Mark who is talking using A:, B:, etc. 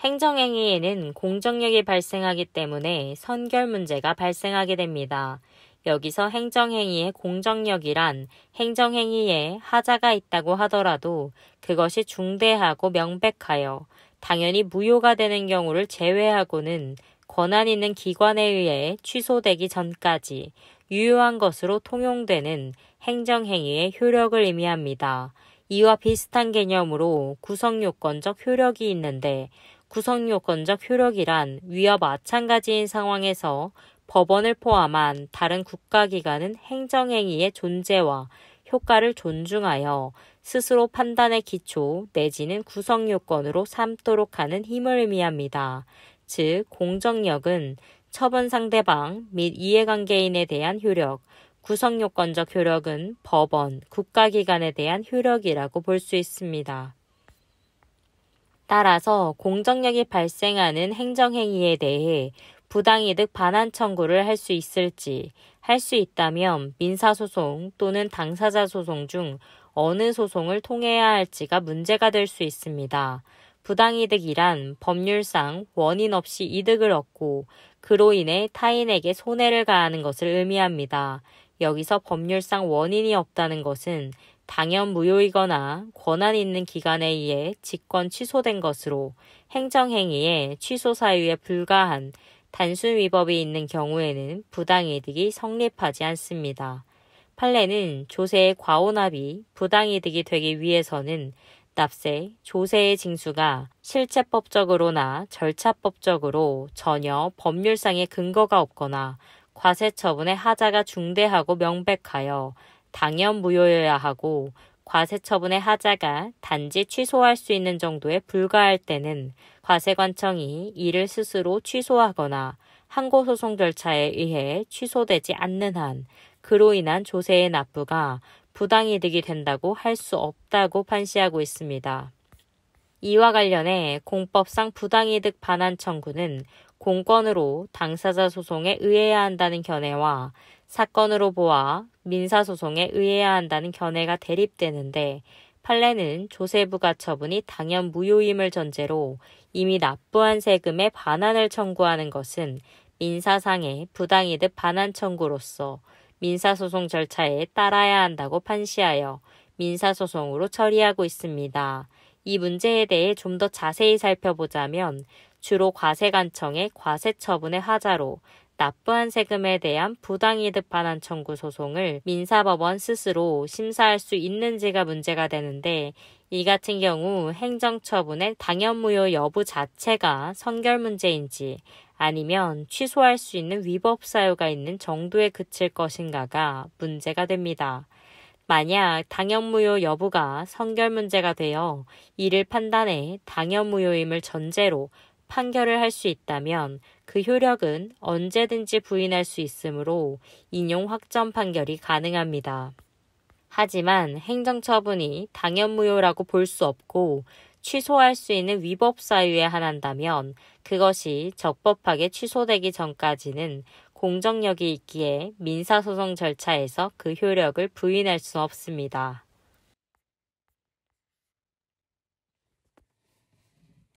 A: 행정행위에는 공정력이 발생하기 때문에 선결 문제가 발생하게 됩니다. 여기서 행정행위의 공정력이란 행정행위에 하자가 있다고 하더라도 그것이 중대하고 명백하여 당연히 무효가 되는 경우를 제외하고는 권한 있는 기관에 의해 취소되기 전까지 유효한 것으로 통용되는 행정행위의 효력을 의미합니다. 이와 비슷한 개념으로 구성요건적 효력이 있는데 구성요건적 효력이란 위와 마찬가지인 상황에서 법원을 포함한 다른 국가기관은 행정행위의 존재와 효과를 존중하여 스스로 판단의 기초 내지는 구성요건으로 삼도록 하는 힘을 의미합니다. 즉, 공정력은 처분 상대방 및 이해관계인에 대한 효력, 구성요건적 효력은 법원, 국가기관에 대한 효력이라고 볼 수 있습니다. 따라서 공정력이 발생하는 행정행위에 대해 부당이득 반환 청구를 할 수 있을지, 할 수 있다면 민사소송 또는 당사자 소송 중 어느 소송을 통해야 할지가 문제가 될 수 있습니다. 부당이득이란 법률상 원인 없이 이득을 얻고 그로 인해 타인에게 손해를 가하는 것을 의미합니다. 여기서 법률상 원인이 없다는 것은 당연 무효이거나 권한 있는 기관에 의해 직권 취소된 것으로 행정행위의 취소 사유에 불과한 단순 위법이 있는 경우에는 부당이득이 성립하지 않습니다. 판례는 조세의 과오납이 부당이득이 되기 위해서는 납세, 조세의 징수가 실체법적으로나 절차법적으로 전혀 법률상의 근거가 없거나 과세처분의 하자가 중대하고 명백하여 당연 무효여야 하고 과세처분의 하자가 단지 취소할 수 있는 정도에 불과할 때는 과세관청이 이를 스스로 취소하거나 항고소송 절차에 의해 취소되지 않는 한 그로 인한 조세의 납부가 부당이득이 된다고 할 수 없다고 판시하고 있습니다. 이와 관련해 공법상 부당이득 반환 청구는 공권으로 당사자 소송에 의해야 한다는 견해와 사건으로 보아 민사소송에 의해야 한다는 견해가 대립되는데 판례는 조세부가 처분이 당연 무효임을 전제로 이미 납부한 세금의 반환을 청구하는 것은 민사상의 부당이득 반환 청구로서 민사소송 절차에 따라야 한다고 판시하여 민사소송으로 처리하고 있습니다. 이 문제에 대해 좀 더 자세히 살펴보자면 주로 과세관청의 과세처분의 하자로 납부한 세금에 대한 부당이득 반환 청구 소송을 민사법원 스스로 심사할 수 있는지가 문제가 되는데 이 같은 경우 행정처분의 당연무효 여부 자체가 선결 문제인지 아니면 취소할 수 있는 위법 사유가 있는 정도에 그칠 것인가가 문제가 됩니다. 만약 당연무효 여부가 선결 문제가 되어 이를 판단해 당연무효임을 전제로 판결을 할 수 있다면 그 효력은 언제든지 부인할 수 있으므로 인용 확정 판결이 가능합니다. 하지만 행정처분이 당연무효라고 볼 수 없고 취소할 수 있는 위법 사유에 한한다면 그것이 적법하게 취소되기 전까지는 공정력이 있기에 민사소송 절차에서 그 효력을 부인할 수 없습니다.